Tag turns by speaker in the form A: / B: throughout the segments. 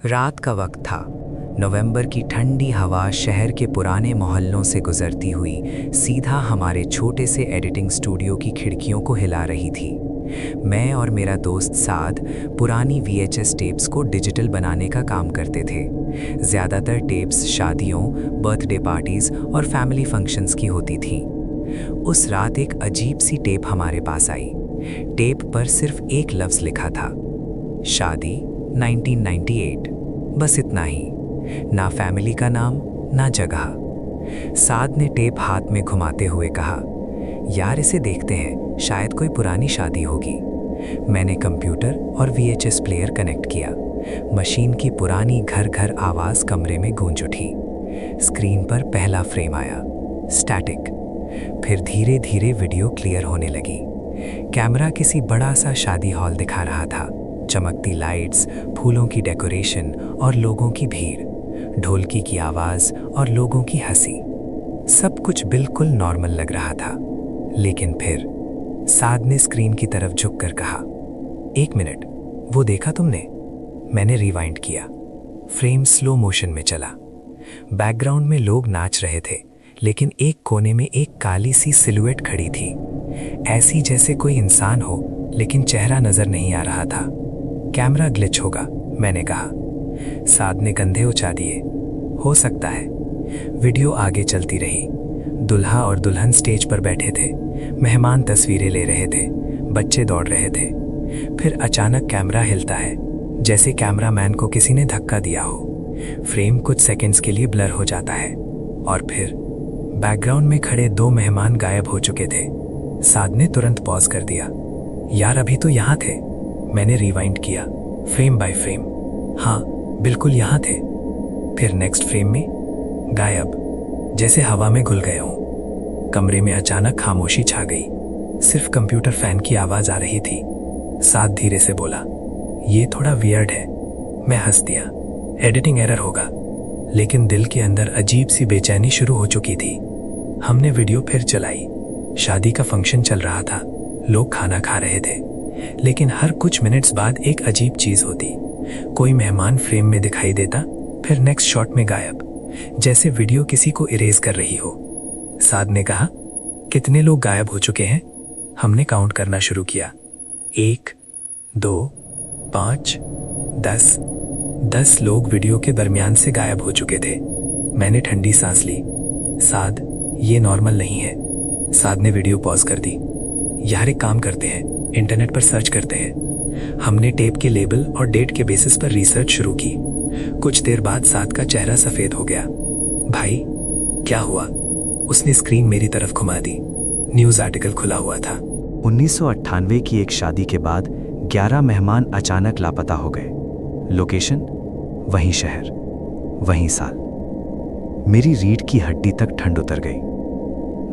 A: रात का वक्त था। नवंबर की ठंडी हवा शहर के पुराने मोहल्लों से गुजरती हुई सीधा हमारे छोटे से एडिटिंग स्टूडियो की खिड़कियों को हिला रही थी। मैं और मेरा दोस्त साद पुरानी VHS टेप्स को डिजिटल बनाने का काम करते थे। ज़्यादातर टेप्स शादियों, बर्थडे पार्टीज़ और फैमिली फंक्शंस की होती थीं। उस रात एक अजीब सी टेप हमारे पास आई। टेप पर सिर्फ एक लफ्ज़ लिखा था, शादी 1998। बस इतना ही, ना फैमिली का नाम ना जगह। साद ने टेप हाथ में घुमाते हुए कहा, यार इसे देखते हैं, शायद कोई पुरानी शादी होगी। मैंने कंप्यूटर और VHS प्लेयर कनेक्ट किया। मशीन की पुरानी घर घर आवाज़ कमरे में गूंज उठी। स्क्रीन पर पहला फ्रेम आया, स्टैटिक। फिर धीरे धीरे वीडियो क्लियर होने लगी। कैमरा किसी बड़ा सा शादी हॉल दिखा रहा था। चमकती लाइट्स, फूलों की डेकोरेशन और लोगों की भीड़, ढोलकी की आवाज़ और लोगों की हंसी। सब कुछ बिल्कुल नॉर्मल लग रहा था। लेकिन फिर साद ने स्क्रीन की झुक झुककर कहा, एक मिनट, वो देखा तुमने? मैंने रिवाइंड किया। फ्रेम स्लो मोशन में चला। बैकग्राउंड में लोग नाच रहे थे, लेकिन एक कोने में एक काली सी सिलुएट खड़ी थी, ऐसी जैसे कोई इंसान हो लेकिन चेहरा नजर नहीं आ रहा था। कैमरा ग्लिच होगा, मैंने कहा। साद ने कंधे उछा दिए, हो सकता है। वीडियो आगे चलती रही। दुल्हा और दुल्हन स्टेज पर बैठे थे, मेहमान तस्वीरें ले रहे थे, बच्चे दौड़ रहे थे। फिर अचानक कैमरा हिलता है, जैसे कैमरामैन को किसी ने धक्का दिया हो। फ्रेम कुछ सेकंड्स के लिए ब्लर हो जाता है और फिर बैकग्राउंड में खड़े दो मेहमान गायब हो चुके थे। साद ने तुरंत पॉज कर दिया, यार अभी तो यहाँ थे। मैंने रिवाइंड किया, फ्रेम बाय फ्रेम। हाँ, बिल्कुल यहाँ थे। फिर नेक्स्ट फ्रेम में गायब, जैसे हवा में घुल गए हों। कमरे में अचानक खामोशी छा गई, सिर्फ कंप्यूटर फैन की आवाज आ रही थी। साद धीरे से बोला, ये थोड़ा वियर्ड है। मैं हंस दिया, एडिटिंग एरर होगा। लेकिन दिल के अंदर अजीब सी बेचैनी शुरू हो चुकी थी। हमने वीडियो फिर चलाई। शादी का फंक्शन चल रहा था, लोग खाना खा रहे थे। लेकिन हर कुछ मिनट्स बाद एक अजीब चीज होती। कोई मेहमान फ्रेम में दिखाई देता, फिर नेक्स्ट शॉट में गायब, जैसे वीडियो किसी को इरेज कर रही हो। साद ने कहा, कितने लोग गायब हो चुके हैं? हमने काउंट करना शुरू किया। 1, 2, 5, 10 लोग वीडियो के दरमियान से गायब हो चुके थे। मैंने ठंडी सांस ली। साद, ये नॉर्मल नहीं है। साद ने वीडियो पॉज कर दी। यार एक काम करते हैं, इंटरनेट पर सर्च करते हैं। हमने टेप के लेबल और डेट के बेसिस पर रिसर्च शुरू की। कुछ देर बाद साद का चेहरा सफेद हो गया। भाई क्या हुआ? उसने स्क्रीन मेरी तरफ घुमा दी। न्यूज आर्टिकल खुला हुआ था।
B: 1998 की एक शादी के बाद 11 मेहमान अचानक लापता हो गए। लोकेशन वही शहर, वही साल। मेरी रीढ़ की हड्डी तक ठंड उतर गई।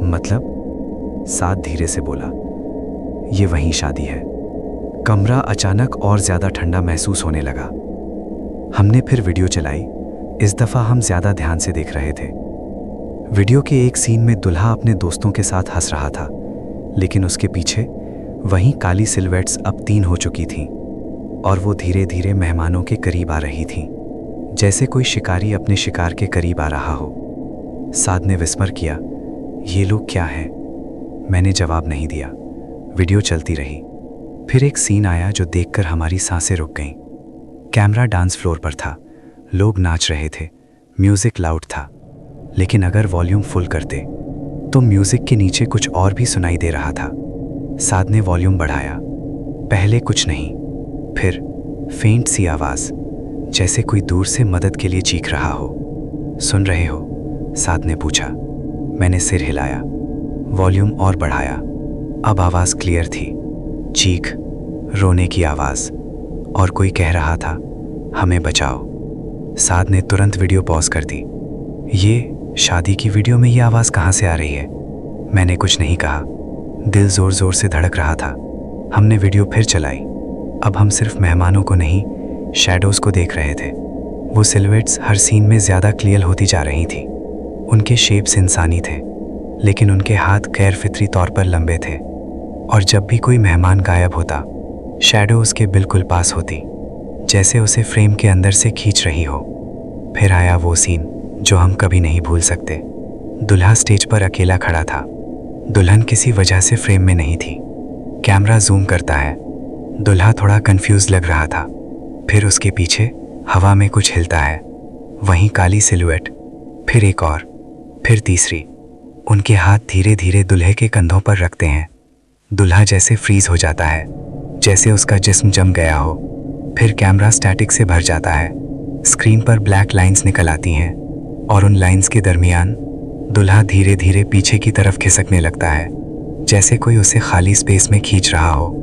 B: मतलब? साद धीरे से बोला, ये वही शादी है। कमरा अचानक और ज्यादा ठंडा महसूस होने लगा। हमने फिर वीडियो चलाई। इस दफा हम ज्यादा ध्यान से देख रहे थे। वीडियो के एक सीन में दुल्हा अपने दोस्तों के साथ हंस रहा था, लेकिन उसके पीछे वहीं काली सिलवेट्स अब 3 हो चुकी थीं और वो धीरे धीरे मेहमानों के करीब आ रही थीं, जैसे कोई शिकारी अपने शिकार के करीब आ रहा हो। साद ने विस्मर किया, ये लोग क्या हैं? मैंने जवाब नहीं दिया। वीडियो चलती रही। फिर एक सीन आया जो देखकर हमारी सांसें रुक गईं। कैमरा डांस फ्लोर पर था, लोग नाच रहे थे, म्यूजिक लाउड था। लेकिन अगर वॉल्यूम फुल करते तो म्यूजिक के नीचे कुछ और भी सुनाई दे रहा था। साद ने वॉल्यूम बढ़ाया। पहले कुछ नहीं, फिर फेंट सी आवाज, जैसे कोई दूर से मदद के लिए चीख रहा हो। सुन रहे हो? साद ने पूछा। मैंने सिर हिलाया। वॉल्यूम और बढ़ाया। अब आवाज क्लियर थी, चीख, रोने की आवाज, और कोई कह रहा था, हमें बचाओ। साद ने तुरंत वीडियो पॉज कर दी। ये शादी की वीडियो में ये आवाज कहाँ से आ रही है? मैंने कुछ नहीं कहा। दिल जोर जोर से धड़क रहा था। हमने वीडियो फिर चलाई। अब हम सिर्फ मेहमानों को नहीं, शैडोज को देख रहे थे। वो सिलवेट्स हर सीन में ज्यादा क्लियर होती जा रही थी। उनके शेप्स इंसानी थे, लेकिन उनके हाथ गैर फितरी तौर पर लंबे थे। और जब भी कोई मेहमान गायब होता, शैडो उसके बिल्कुल पास होती,
A: जैसे उसे फ्रेम के अंदर से खींच रही हो। फिर आया वो सीन जो हम कभी नहीं भूल सकते। दुल्हा स्टेज पर अकेला खड़ा था। दुल्हन किसी वजह से फ्रेम में नहीं थी। कैमरा जूम करता है। दुल्हा थोड़ा कंफ्यूज लग रहा था। फिर उसके पीछे हवा में कुछ हिलता है, वहीं काली सिलुएट, फिर एक और, फिर तीसरी। उनके हाथ धीरे धीरे दुल्हे के कंधों पर रखते हैं। दुल्हा जैसे फ्रीज हो जाता है, जैसे उसका जिस्म जम गया हो। फिर कैमरा स्टैटिक से भर जाता है। स्क्रीन पर ब्लैक लाइंस निकल आती हैं और उन लाइंस के दरमियान दुल्हा धीरे धीरे पीछे की तरफ खिसकने लगता है, जैसे कोई उसे खाली स्पेस में खींच रहा हो।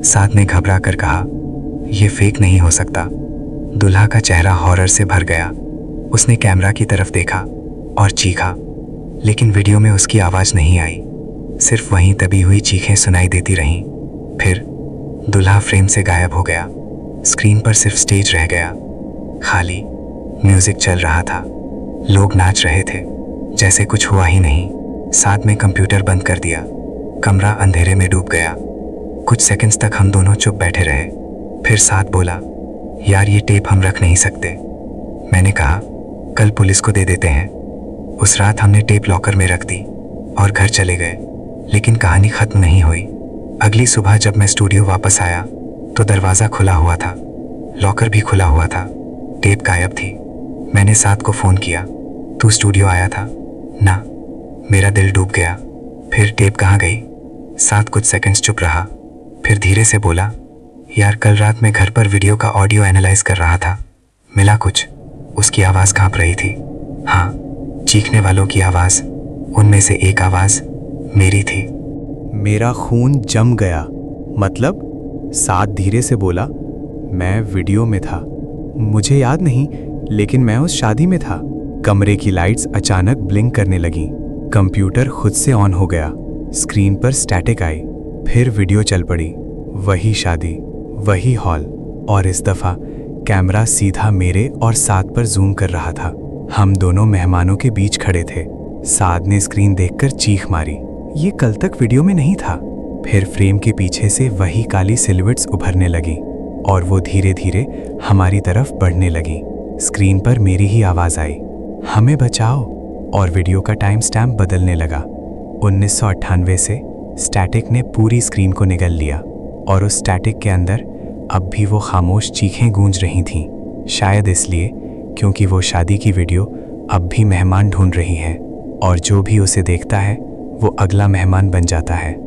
A: साथ ने घबरा कर कहा, यह फेक नहीं हो सकता। दुल्हा का चेहरा हॉरर से भर गया। उसने कैमरा की तरफ देखा और चीखा, लेकिन वीडियो में उसकी आवाज़ नहीं आई। सिर्फ वहीं दबी हुई चीखें सुनाई देती रहीं। फिर दुल्हा फ्रेम से गायब हो गया। स्क्रीन पर सिर्फ स्टेज रह गया, खाली। म्यूजिक चल रहा था, लोग नाच रहे थे, जैसे कुछ हुआ ही नहीं। साथ में कंप्यूटर बंद कर दिया। कमरा अंधेरे में डूब गया। कुछ सेकंड्स तक हम दोनों चुप बैठे रहे। फिर साथ बोला, यार ये टेप हम रख नहीं सकते। मैंने कहा, कल पुलिस को दे देते हैं। उस रात हमने टेप लॉकर में रख दी और घर चले गए। लेकिन कहानी खत्म नहीं हुई। अगली सुबह जब मैं स्टूडियो वापस आया तो दरवाज़ा खुला हुआ था, लॉकर भी खुला हुआ था, टेप गायब थी। मैंने साथ को फ़ोन किया, तू स्टूडियो आया था ना? मेरा दिल डूब गया। फिर टेप कहाँ गई? साथ कुछ सेकंड्स चुप रहा, फिर धीरे से बोला, यार कल रात मैं घर पर वीडियो का ऑडियो एनालाइज कर रहा था, मिला कुछ। उसकी आवाज़ कांप रही थी। हाँ, चीखने वालों की आवाज़। उनमें से एक आवाज़ मेरी थी।
B: मेरा खून जम गया। मतलब? साथ धीरे से बोला, मैं वीडियो में था। मुझे याद नहीं, लेकिन मैं उस शादी में था। कमरे की लाइट्स अचानक ब्लिंक करने लगीं। कंप्यूटर खुद से ऑन हो गया। स्क्रीन पर स्टैटिक आई। फिर वीडियो चल पड़ी। वही शादी, वही हॉल, और इस दफा कैमरा सीधा मेरे और साथ पर जूम कर रहा था। हम दोनों मेहमानों के बीच खड़े थे। साद ने स्क्रीन देखकर चीख मारी, ये कल तक वीडियो में नहीं था। फिर फ्रेम के पीछे से वही काली सिलुएट्स उभरने लगी और वो धीरे धीरे हमारी तरफ बढ़ने लगी। स्क्रीन पर मेरी ही आवाज़ आई, हमें बचाओ, और वीडियो का टाइम स्टैम्प बदलने लगा। 1998 से स्टैटिक ने पूरी स्क्रीन को निगल लिया और उस स्टैटिक के अंदर अब भी वो खामोश चीखें गूंज रही थीं। शायद इसलिए क्योंकि वो शादी की वीडियो अब भी मेहमान ढूंढ रही है और जो भी उसे देखता है वो अगला मेहमान बन जाता है।